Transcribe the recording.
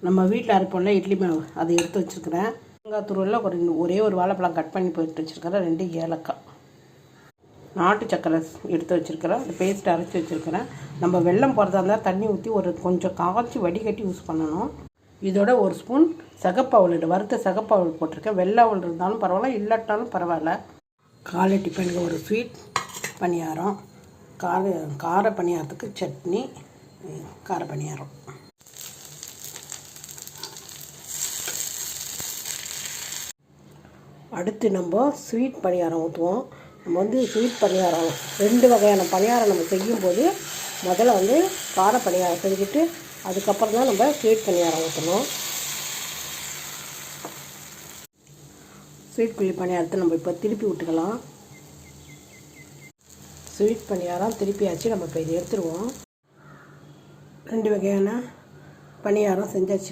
நம்ம வீட்டில் அரைப்போம்ல இட்லி மாவு அதை எடுத்து வச்சுருக்கிறேன். தேங்காய் துருவலில் ஒரே ஒரு வாழைப்பழம் கட் பண்ணி போட்டு வச்சுருக்கிறேன். 2 ஏலக்காய், நாட்டு சக்கரை எடுத்து வச்சுருக்கிறேன். அது பேஸ்ட் அரைச்சி வச்சுருக்கிறேன். நம்ம வெல்லம் போடுறதா இருந்தால் தண்ணி ஊற்றி கொஞ்சம் காய்ச்சி வடிகட்டி யூஸ் பண்ணணும். இதோட 1 ஸ்பூன் சகப்பவுல், வறுத்த சகப்பவுல் போட்டிருக்கேன். வெள்ளை அவல் இருந்தாலும் பரவாயில்ல, இல்லாட்டாலும் பரவாயில்ல. காலை டிஃபனுக்கு ஒரு ஸ்வீட் பணியாரம், கார பணியாரத்துக்கு சட்னி, கார பணியாரம். அடுத்து நம்ம ஸ்வீட் பணியாரம் ஊற்றுவோம். நம்ம ஸ்வீட் பணியாரம் 2 வகையான பணியாரம் நம்ம செய்யும்போது முதல்ல கார பணியாரம் செஞ்சுட்டு அதுக்கப்புறம் தான் நம்ம ஸ்வீட் பணியாரம் ஊற்றணும். ஸ்வீட் பணியாரத்தை நம்ம இப்போ திருப்பி விட்டுக்கலாம். ஸ்வீட் பணியாரம் திருப்பியாச்சு. நம்ம இப்போ இதை எடுத்துருவோம். 2 வகையான பணியாரம் செஞ்சாச்சு.